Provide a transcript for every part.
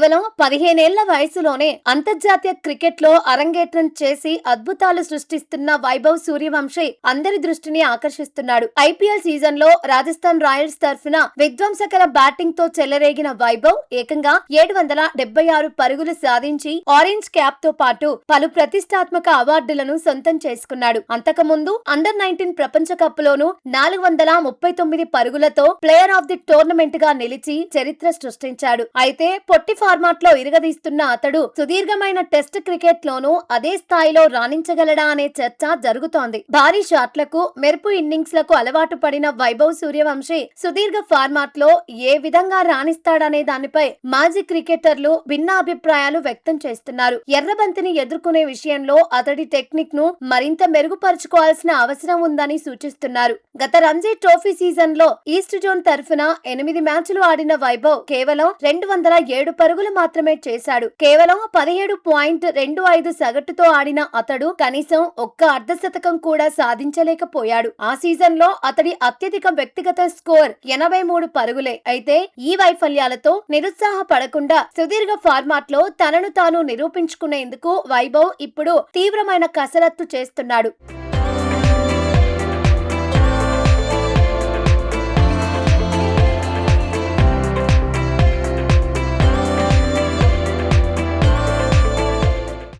కేవలం 15 ఏళ్ల వయసులోనే అంతర్జాతీయ క్రికెట్ లో అరంగేట్రం చేసి అద్భుతాలు సృష్టిస్తున్న వైభవ్ సూర్యవంశీ అందరి దృష్టిని ఆకర్షిస్తున్నాడు. ఐపీఎల్ సీజన్ లో రాజస్థాన్ రాయల్స్ తరఫున విధ్వంసకర బ్యాటింగ్ తో చెలరేగిన వైభవ్ ఏకంగా 776 పరుగులు సాధించి ఆరెంజ్ క్యాప్ తో పాటు పలు ప్రతిష్టాత్మక అవార్డులను సొంతం చేసుకున్నాడు. అంతకుముందు అండర్-19 ప్రపంచ కప్ లోను 439 పరుగులతో ప్లేయర్ ఆఫ్ ది టోర్నమెంట్ గా నిలిచి చరిత్ర సృష్టించాడు. అయితే పొట్టి ఫార్మాట్ లో ఇరగదీస్తున్న అతడు సుదీర్ఘమైన టెస్ట్ క్రికెట్ లోనూ అదే స్థాయిలో రాణించగలడా అనే చర్చ జరుగుతోంది. భారీ షాట్లకు మెరుపు ఇన్నింగ్స్ లకు అలవాటు పడిన వైభవ్ సూర్యవంశీ సుదీర్ఘ ఫార్మాట్ లో ఏ విధంగా రాణిస్తాడనే దానిపై మాజీ క్రికెటర్లు భిన్న అభిప్రాయాలు వ్యక్తం చేస్తున్నారు. ఎర్రబంతిని ఎదుర్కొనే విషయంలో అతడి టెక్నిక్ ను మరింత మెరుగుపరుచుకోవాల్సిన అవసరం ఉందని సూచిస్తున్నారు. గత రంజీ ట్రోఫీ సీజన్ లో ఈస్ట్ జోన్ తరఫున 8 మ్యాచ్లు ఆడిన వైభవ్ కేవలం 207 పరుగులు మాత్రమే చేశాడు. కేవలం 17.25 సగటుతో ఆడిన అతడు కనీసం ఒక్క అర్ధ శతకం కూడా సాధించలేకపోయాడు. ఆ సీజన్ లో అతడి అత్యధిక వ్యక్తిగత స్కోర్ 83 పరుగులే. అయితే ఈ వైఫల్యాలతో నిరుత్సాహపడకుండా సుదీర్ఘ ఫార్మాట్ లో తనను తాను నిరూపించుకునేందుకు వైభవ్ ఇప్పుడు తీవ్రమైన కసరత్తు చేస్తున్నాడు.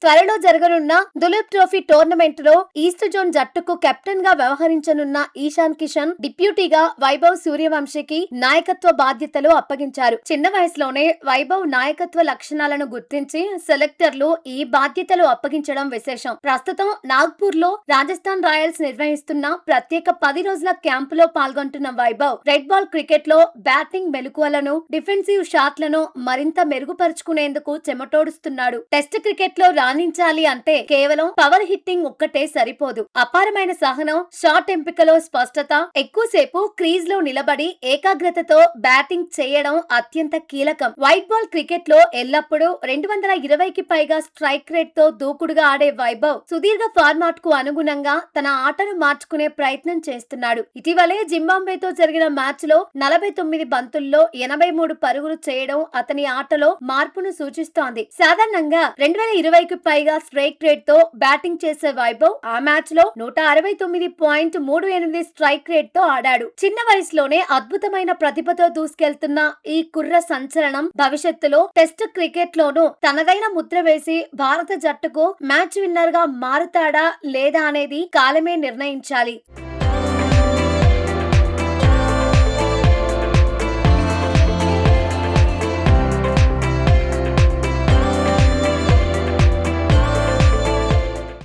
త్వరలో జరగనున్న దులీప్ ట్రోఫీ టోర్నమెంట్ లో ఈస్ట్ జోన్ జట్టుకు కెప్టెన్ గా వ్యవహరించనున్న ఈశాన్ కిషన్ డిప్యూటీగా వైభవ్ సూర్యవంశీకి నాయకత్వ బాధ్యతలు అప్పగించారు. చిన్న వయసులోనే వైభవ్ నాయకత్వ లక్షణాలను గుర్తించి సెలెక్టర్లు ఈ బాధ్యతలు అప్పగించడం విశేషం. ప్రస్తుతం నాగ్పూర్ లో రాజస్థాన్ రాయల్స్ నిర్వహిస్తున్న ప్రత్యేక 10 రోజుల క్యాంపులో పాల్గొంటున్న వైభవ్ రెడ్ బాల్ క్రికెట్ లో బ్యాటింగ్ మెలకువలను, డిఫెన్సివ్ షాట్లను మరింత మెరుగుపరుచుకునేందుకు చెమటోడుస్తున్నాడు. టెస్ట్ క్రికెట్ లో రాణించాలి అంటే కేవలం పవర్ హిట్టింగ్ ఒక్కటే సరిపోదు. అపారమైన సహనం, షాట్ ఎంపికలో స్పష్టత, ఎక్కువసేపు క్రీజ్ లో నిలబడి ఏకాగ్రతతో బ్యాటింగ్ చేయడం అత్యంత కీలకం. వైట్ బాల్ క్రికెట్ లో ఎల్లప్పుడూ 220కి పైగా స్ట్రైక్ రేట్ తో దూకుడుగా ఆడే వైభవ్ సుదీర్ఘ ఫార్మాట్ కు అనుగుణంగా తన ఆటను మార్చుకునే ప్రయత్నం చేస్తున్నాడు. ఇటీవలే జింబాబ్వేతో జరిగిన మ్యాచ్ లో 49 బంతుల్లో 83 పరుగులు చేయడం అతని ఆటలో మార్పును సూచిస్తోంది. సాధారణంగా 2020కి పైగా స్ట్రైక్ రేట్ తో బ్యాటింగ్ చేసే వైభవ్ ఆ మ్యాచ్ లో 169.38 స్ట్రైక్ రేట్ తో ఆడాడు. చిన్న వయసులోనే అద్భుతమైన ప్రతిభతో దూసుకెళ్తున్న ఈ కుర్ర సంచలనం భవిష్యత్తులో టెస్ట్ క్రికెట్ లోనూ తనదైన ముద్ర వేసి భారత జట్టుకు మ్యాచ్ విన్నర్ గా మారుతాడా లేదా అనేది కాలమే నిర్ణయించాలి.